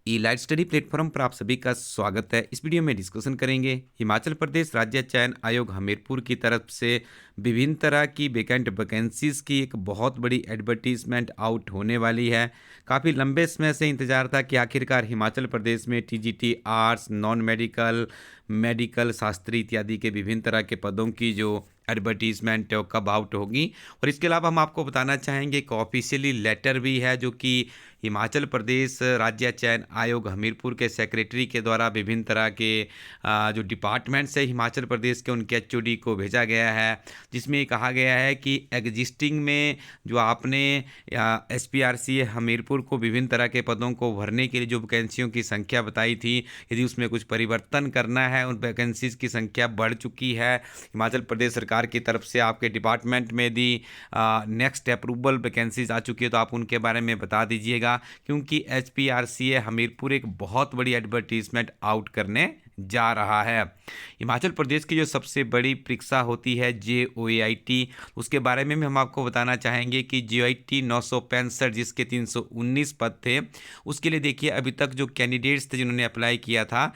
ई light study platform पर आप सभी का स्वागत है। इस वीडियो में डिस्कशन करेंगे हिमाचल प्रदेश राज्य चयन आयोग हमीरपुर की तरफ से विभिन्न तरह की वैकेंट वैकेंसीज की एक बहुत बड़ी एडवर्टीजमेंट आउट होने वाली है। काफ़ी लंबे समय से इंतजार था कि आखिरकार हिमाचल प्रदेश में TGT arts, non medical, medical, Shastri इत्यादि के विभिन्न तरह के पदों की जो एडवर्टीजमेंट है वो कब आउट होगी। और इसके अलावा हम आपको बताना चाहेंगे एक ऑफिशियली लेटर भी है जो कि हिमाचल प्रदेश राज्य चयन आयोग हमीरपुर के सेक्रेटरी के द्वारा विभिन्न तरह के जो डिपार्टमेंट्स है हिमाचल प्रदेश के उनके एचओडी को भेजा गया है, जिसमें ये कहा गया है कि एग्जिस्टिंग में जो आपने एसपीआरसी हमीरपुर को विभिन्न तरह के पदों को भरने के लिए जो वैकेंसियों की संख्या बताई थी, यदि उसमें कुछ परिवर्तन करना है, उन वैकेंसीज की संख्या बढ़ चुकी है। हिमाचल प्रदेश सरकार की तरफ से आपके डिपार्टमेंट में यदि नेक्स्ट अप्रूवल वैकेंसीज आ चुकी है तो आप उनके बारे में बता दीजिएगा, क्योंकि एचपीआरसीए हमीरपुर एक बहुत बड़ी एडवर्टीजमेंट आउट करने जा रहा है। हिमाचल प्रदेश की जो सबसे बड़ी परीक्षा होती है JOAIT, उसके बारे में भी हम आपको बताना चाहेंगे कि JOAIT 965 जिसके 319 पद थे, उसके लिए देखिए अभी तक जो कैंडिडेट्स थे जिन्होंने अप्लाई किया था,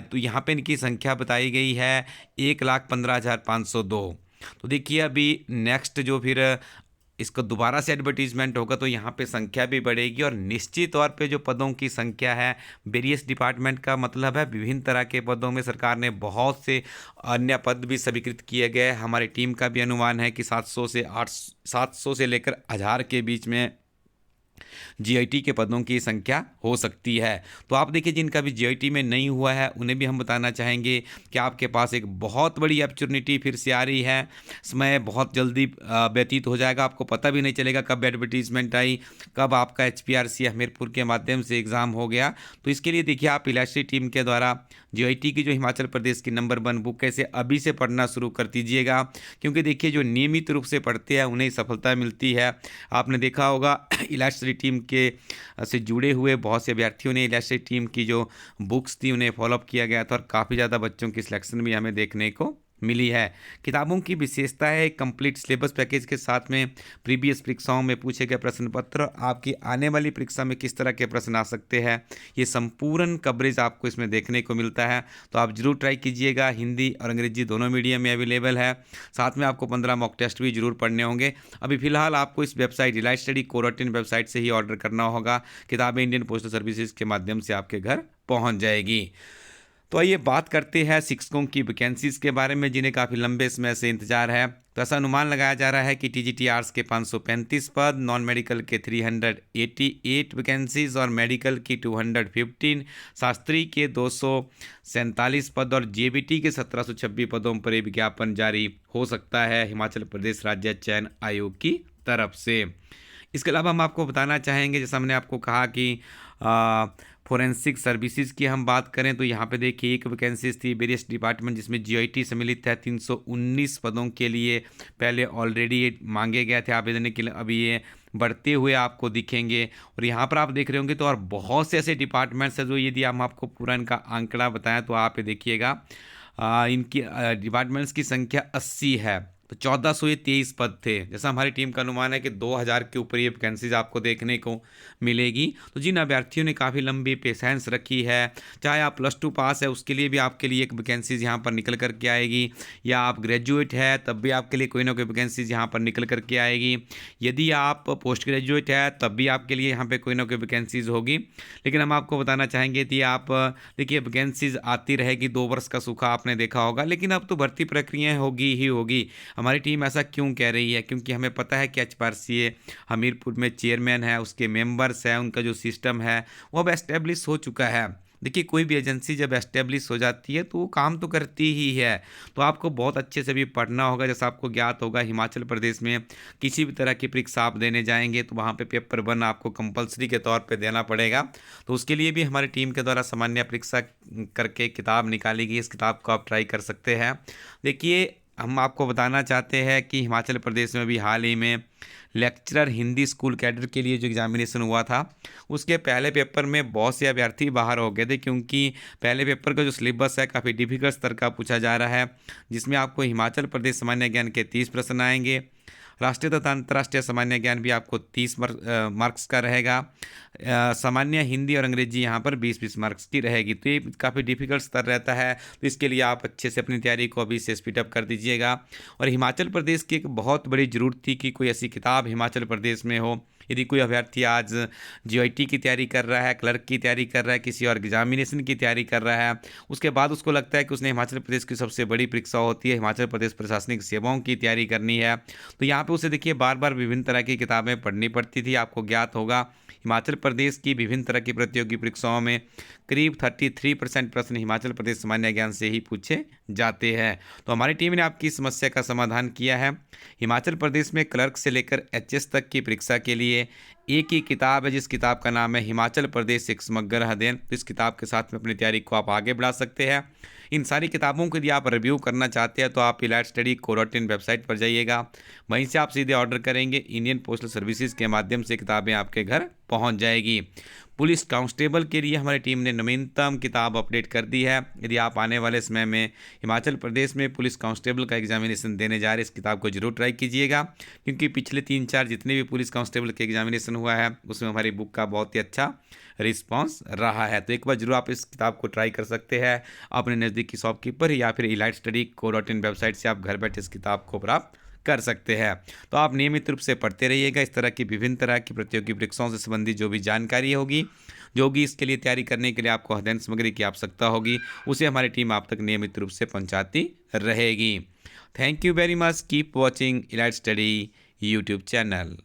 तो यहाँ पे इनकी संख्या बताई गई है 1,15,502। तो देखिए अभी नेक्स्ट जो फिर इसका दोबारा से एडवर्टीजमेंट होगा तो यहाँ पे संख्या भी बढ़ेगी, और निश्चित तौर पे जो पदों की संख्या है वेरियस डिपार्टमेंट का मतलब है विभिन्न तरह के पदों में सरकार ने बहुत से अन्य पद भी स्वीकृत किए गए। हमारी टीम का भी अनुमान है कि 700 से लेकर 1000 के बीच में जीआईटी के पदों की संख्या हो सकती है। तो आप देखिए जिनका भी जीआईटी में नहीं हुआ है उन्हें भी हम बताना चाहेंगे कि आपके पास एक बहुत बड़ी अपॉर्चुनिटी फिर से आ रही है। समय बहुत जल्दी व्यतीत हो जाएगा, आपको पता भी नहीं चलेगा कब एडवर्टीजमेंट आई, कब आपका एचपीआरसी हमीरपुर के माध्यम से एग्ज़ाम हो गया। तो इसके लिए देखिए आप इलास्ट्री टीम के द्वारा जीआईटी की जो हिमाचल प्रदेश की नंबर 1 बुक है इसे अभी से पढ़ना शुरू कर दीजिएगा, क्योंकि देखिए जो नियमित रूप से पढ़ते हैं उन्हें सफलता मिलती है। आपने देखा होगा इलास्ट्री टीम के से जुड़े हुए बहुत से अभ्यर्थियों ने इलास्ट्री टीम की जो बुक्स थी उन्हें फॉलोअप किया गया था, और काफ़ी ज़्यादा बच्चों की सिलेक्शन भी हमें देखने को मिली है। किताबों की विशेषता है कंप्लीट सिलेबस पैकेज के साथ में प्रीवियस परीक्षाओं में पूछे गए प्रश्न पत्र, आपकी आने वाली परीक्षा में किस तरह के प्रश्न आ सकते हैं, ये संपूर्ण कवरेज आपको इसमें देखने को मिलता है। तो आप जरूर ट्राई कीजिएगा, हिंदी और अंग्रेजी दोनों मीडियम में अवेलेबल है। साथ में आपको 15 मॉक टेस्ट भी जरूर पढ़ने होंगे। अभी फिलहाल आपको इस वेबसाइट इलाइट स्टडी कोरोटिन वेबसाइट से ही ऑर्डर करना होगा। किताबें इंडियन पोस्टल सर्विसेज के माध्यम से आपके घर पहुँच जाएगी। तो आइए बात करते हैं शिक्षकों की वैकेंसीज के बारे में, जिन्हें काफ़ी लंबे समय से इंतजार है। तो ऐसा अनुमान लगाया जा रहा है कि टीजीटी आर्ट्स के 535 पद, नॉन मेडिकल के 388 वैकेंसीज और मेडिकल की 215, शास्त्री के 247 पद और जेबीटी के 1726 पदों पर यह विज्ञापन जारी हो सकता है हिमाचल प्रदेश राज्य चयन आयोग की तरफ से। इसके अलावा हम आपको बताना चाहेंगे, जैसा हमने आपको कहा कि फोरेंसिक सर्विसेज की हम बात करें तो यहाँ पे देखिए एक वैकेंसीज थी वेरियस डिपार्टमेंट जिसमें जीआईटी सम्मिलित है 319 पदों के लिए। पहले ऑलरेडी ये मांगे गए थे आवेदन के लिए, अभी ये बढ़ते हुए आपको दिखेंगे। और यहाँ पर आप देख रहे होंगे तो और बहुत से ऐसे डिपार्टमेंट्स हैं जो यदि हम आपको पूरा इनका आंकड़ा बताएं तो आप ये देखिएगा इनकी डिपार्टमेंट्स की संख्या 80 है। तो 1423 पद थे। जैसा हमारी टीम का अनुमान है कि 2000 के ऊपर ये वैकेंसीज आपको देखने को मिलेगी। तो जिन अभ्यर्थियों ने काफ़ी लंबी पेशेंस रखी है, चाहे आप +2 पास है उसके लिए भी आपके लिए एक वैकेंसीज यहाँ पर निकल करके आएगी, या आप ग्रेजुएट है तब भी आपके लिए कोई ना कोई वैकेंसीज यहाँ पर निकल करके आएगी, यदि आप पोस्ट ग्रेजुएट है तब भी आपके लिए यहाँ पर कोई ना कोई वैकेंसीज होगी। लेकिन हम आपको बताना चाहेंगे कि आप देखिए वैकेंसीज आती रहेगी, 2 वर्ष का सूखा आपने देखा होगा, लेकिन अब तो भर्ती प्रक्रिया होगी ही होगी। हमारी टीम ऐसा क्यों कह रही है, क्योंकि हमें पता है कि एचपीआरसीए हमीरपुर में चेयरमैन है, उसके मेंबर्स हैं, उनका जो सिस्टम है वो अब एस्टेब्लिश हो चुका है। देखिए कोई भी एजेंसी जब एस्टेब्लिश हो जाती है तो वो काम तो करती ही है। तो आपको बहुत अच्छे से भी पढ़ना होगा। जैसा आपको ज्ञात होगा हिमाचल प्रदेश में किसी भी तरह की परीक्षा आप देने जाएंगे तो वहाँ पे पेपर 1 आपको कंपलसरी के तौर पे देना पड़ेगा। तो उसके लिए भी हमारी टीम के द्वारा सामान्य परीक्षा करके किताब निकाली गई, इस किताब को आप ट्राई कर सकते हैं। देखिए हम आपको बताना चाहते हैं कि हिमाचल प्रदेश में भी हाल ही में लेक्चरर हिंदी स्कूल कैडर के लिए जो एग्जामिनेशन हुआ था उसके पहले पेपर में बहुत से अभ्यर्थी बाहर हो गए थे, क्योंकि पहले पेपर का जो सिलेबस है काफ़ी डिफिकल्ट स्तर का पूछा जा रहा है, जिसमें आपको हिमाचल प्रदेश सामान्य ज्ञान के 30 प्रश्न आएंगे, राष्ट्रीय तथा अंतर्राष्ट्रीय सामान्य ज्ञान भी आपको 30 मार्क्स का रहेगा। सामान्य हिंदी और अंग्रेजी यहाँ पर 20-20 मार्क्स की रहेगी। तो ये काफ़ी डिफिकल्ट स्तर रहता है, तो इसके लिए आप अच्छे से अपनी तैयारी को अभी से स्पीड अप कर दीजिएगा। और हिमाचल प्रदेश की एक बहुत बड़ी ज़रूरत थी कि कोई ऐसी किताब हिमाचल प्रदेश में हो। यदि कोई अभ्यर्थी आज जीआईटी की तैयारी कर रहा है, क्लर्क की तैयारी कर रहा है, किसी और एग्जामिनेशन की तैयारी कर रहा है, उसके बाद उसको लगता है कि उसने हिमाचल प्रदेश की सबसे बड़ी परीक्षा होती है हिमाचल प्रदेश प्रशासनिक सेवाओं की तैयारी करनी है, तो यहाँ पे उसे देखिए बार बार विभिन्न तरह की किताबें पढ़नी पड़ती थी। आपको ज्ञात होगा हिमाचल प्रदेश की विभिन्न तरह की प्रतियोगी परीक्षाओं में करीब 33% प्रश्न हिमाचल प्रदेश सामान्य ज्ञान से ही पूछे जाते हैं। तो हमारी टीम ने आपकी समस्या का समाधान किया है। हिमाचल प्रदेश में क्लर्क से लेकर एचएस तक की परीक्षा के लिए एक ही किताब है, जिस किताब का नाम है हिमाचल प्रदेश एक समग्र अध्ययन। तो इस किताब के साथ में अपनी तैयारी को आप आगे बढ़ा सकते हैं। इन सारी किताबों के लिए आप रिव्यू करना चाहते हैं तो आप इलाइट स्टडी को.इन वेबसाइट पर जाइएगा, वहीं से आप सीधे ऑर्डर करेंगे, इंडियन पोस्टल सर्विसेज के माध्यम से किताबें आपके घर पहुंच जाएगी। पुलिस कांस्टेबल के लिए हमारी टीम ने नवीनतम किताब अपडेट कर दी है। यदि आप आने वाले समय में हिमाचल प्रदेश में पुलिस कांस्टेबल का एग्जामिनेशन देने जा रहे हैं, इस किताब को जरूर ट्राई कीजिएगा, क्योंकि पिछले 3-4 जितने भी पुलिस कांस्टेबल के एग्जामिनेशन हुआ है उसमें हमारी बुक का बहुत ही अच्छा रिस्पांस रहा है। तो एक बार जरूर आप इस किताब को ट्राई कर सकते हैं अपने नज़दीकी शॉपकीपर या फिर इलाइट स्टडी को.इन वेबसाइट से आप घर बैठे इस किताब को प्राप्त कर सकते हैं। तो आप नियमित रूप से पढ़ते रहिएगा। इस तरह की विभिन्न तरह की प्रतियोगी परीक्षाओं से संबंधित जो भी जानकारी होगी, जो भी इसके लिए तैयारी करने के लिए आपको अध्ययन सामग्री की आवश्यकता होगी, उसे हमारी टीम आप तक नियमित रूप से पहुंचाती रहेगी। Thank you very much. Keep watching elite study YouTube channel.